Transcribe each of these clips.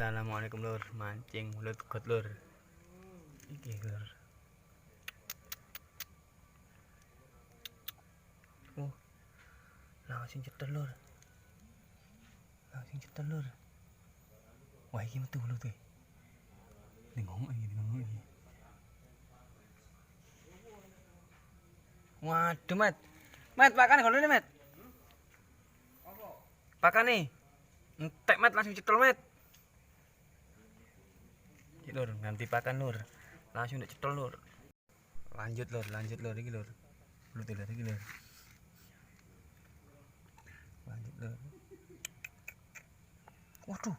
Assalamualaikum lur, mancing mulut got lur. Iki lur. Oh, langsung cetel lur. Langsung cetel lur. Wah, iki metu lur teh. Ngomong iki. Waduh, Mat. Mat, pakan golone, Mat. Pakan nih. Entek, Mat, langsung cetel, Mat. Iki lur, ganti pakan lur. Langsung ndak cetel lur. Lanjut lur iki lur. Lur iki lur. Lanjut lur. Waduh.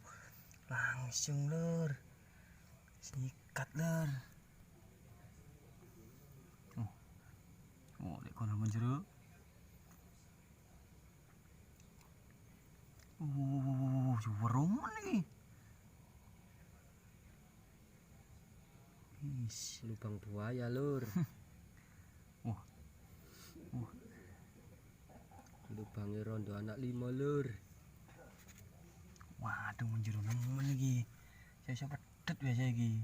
Langsung lur. Sikat lur. Oh, lek kono menjero. Juweruman iki. Lubang buaya lur. Wah. Lubangnya rondo anak 5 lur. Waduh, menjero nemen iki. Saya pedet biasa iki.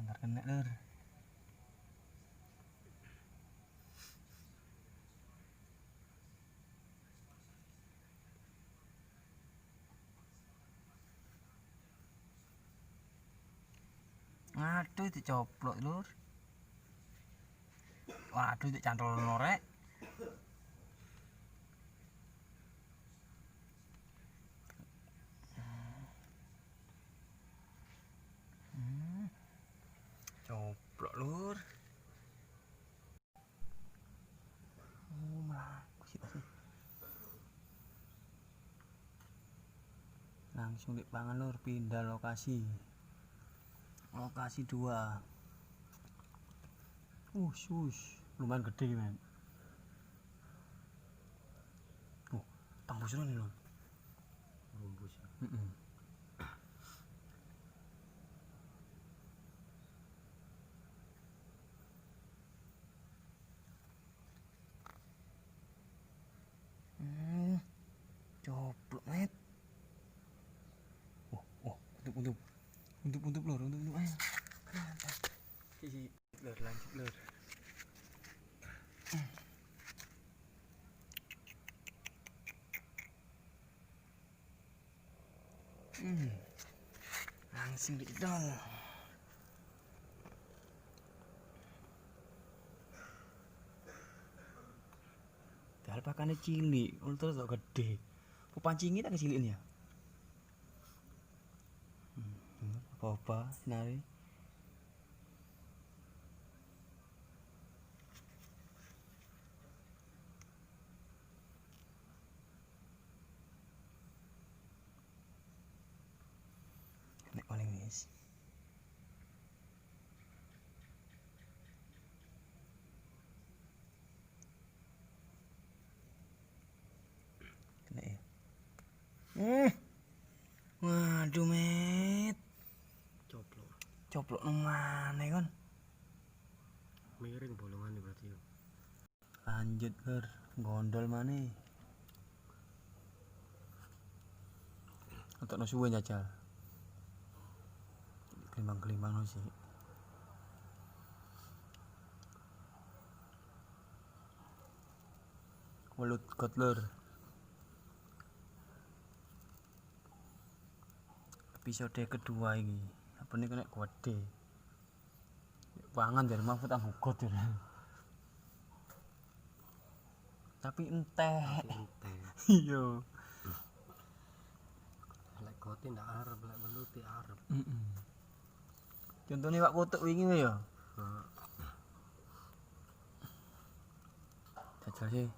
Antar kena lur. Aduh, dicoplok lur. Waduh, dicantol norek. Coplok lur. Melaku sih pasti. Langsung dipangan lur, pindah lokasi. Lokasi 2. Lumayan gede men. Tembus nih lur. Rumbus. Coplok met. Untuk lur, untuk ayo. Lur, lanjut lur. Langsung didol. Dal pakane cilik, ultra tok gede. Pancingnya tak kecilin ya. Apa nari. Nek paling wis. Kena ya. Waduh met. Coplok mana kon? Miring bolongan berarti ya. Lanjut lur, gondol mana? Untuk no suwe jajal. Kelimbang no sih. Welut got lur. Episode kedua ini. Apa nih kena gede. Pangan dari Mahfud anggot ya. Tapi entek. Iya. Lek gote ndak arep, lek weluti arep. Contohnya Pak Kutuk wingi ya. Jajal sih.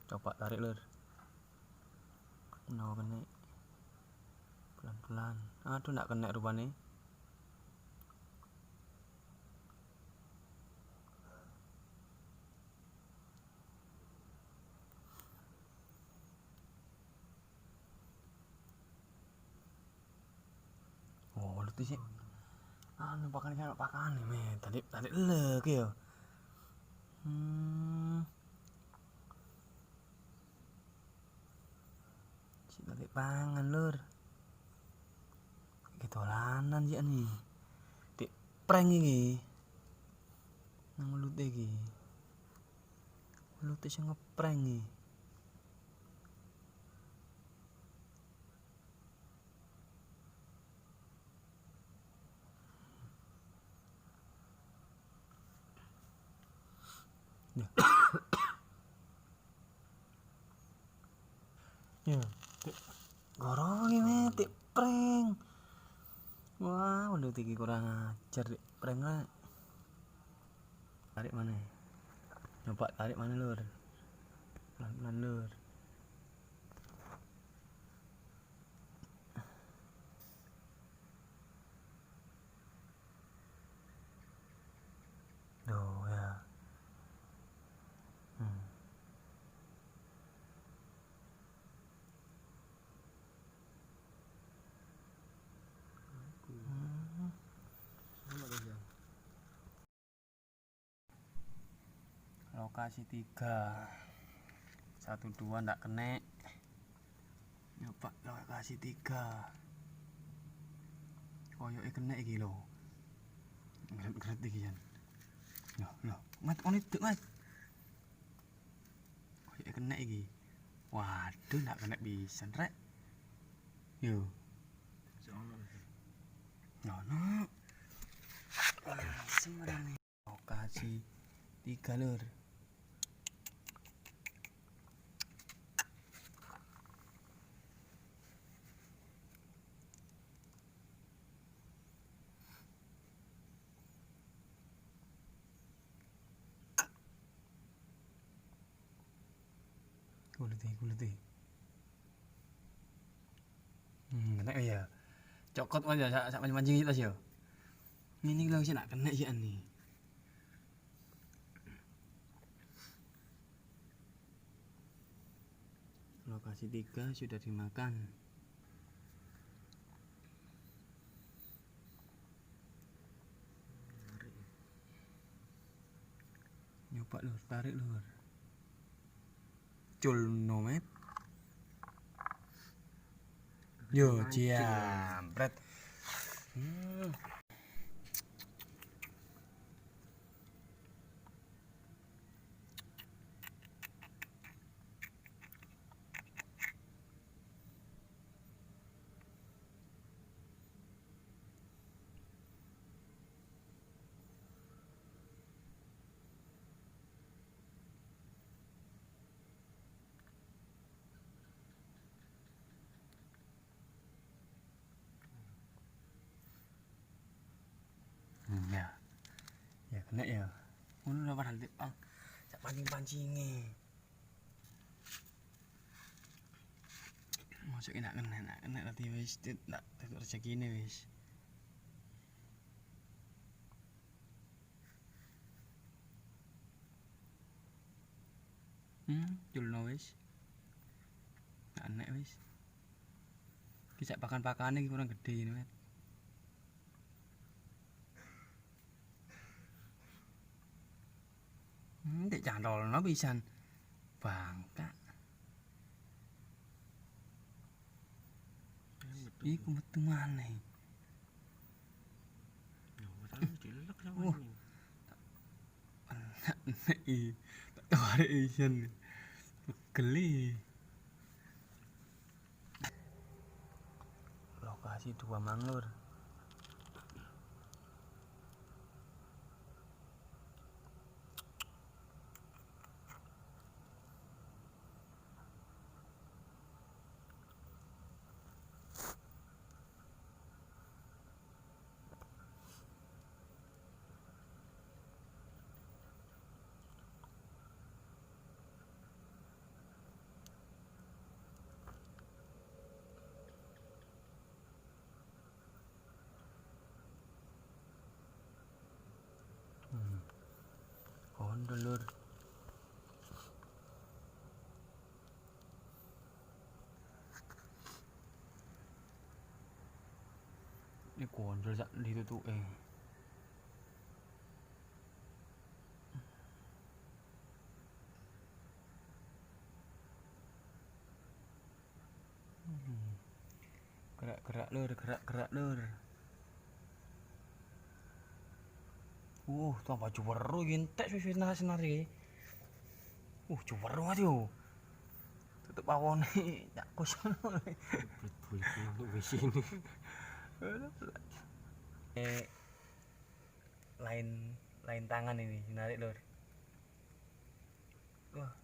Coba tarik lur. Nah, kena. Pelan-pelan. Aduh, ndak kena rupane. Oh, lu sih. Anu pakan nih, men. Tadi lek ya. Dik pangan lur. Iki dolanan sih nih. Dik prank iki. Nang mulut iki. Mulut sing ngeprank iki. Ya. Ya, goro iki dik prank. Wah, mulut iki kurang ajar dik prank lah. Tarik mana? Coba tarik mana lur? Pelan-pelan lur. Duh ya. Lokasi 3 1 2 ndak kena. Nyoba lokasi 3 koyoke kena iki lho. Ngeret-ngeret iki jan. Loh, mat on itu mat. Koyoke kena iki. Waduh ndak kena pisan rek. Yo. Nono. Sembarang lokasi 3 lur. Kuliti. Kena ya. Cokot aja sak mancing-mancing iki tas yo. Ini lho sih nak kena sih ani. Lokasi 3 sudah dimakan. Nyoba lur, tarik lur. Cul nomet. Yo, jambret. Ya kena ya. Ngono lho padahal dik pang. Sak pancing-pancinge. Masuk enak kena nanti wis ndak rezekine wis. Julno wis. Ndak enak wis. Ki sak pakan-pakane iki kurang gede ini, Mat. Dek cantolno pisan. Bangka. Iku metu maneh. Ya, padahal dilek sama ini. Nek iki tak tarik isan. Geli. Lokasi 2 manglur. Kondo lur. Ini kondol sak ditutuke. Gerak-gerak lur, gerak-gerak lur. Tambah juweru iki entek suwi-suwi senar iki. Juweru ati yo. Tutup awone cak kosan. Bulit-bulit untuk WC ini. Lain tangan ini narik lur. Wah.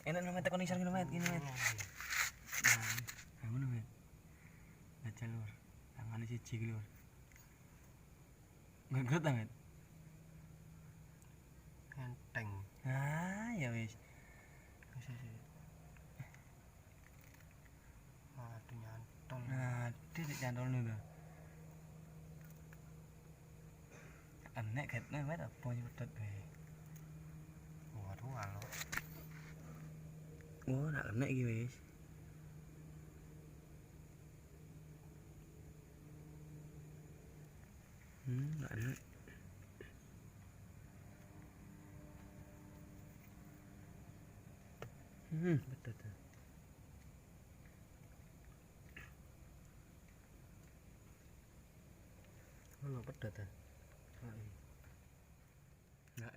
Enak namanya tekon isar gini met. Nah, ngono met. Aja lur. Tangane siji iki lur. Ngget banget. Enteng. Ya wis. Aduh nyantol. Aduh dik cantolno to. Enek ketne met apa nyedot wae. Waduh alo. Nak enek iki wis. Nak enek. Betul tuh. Ono pedot ta? Nah,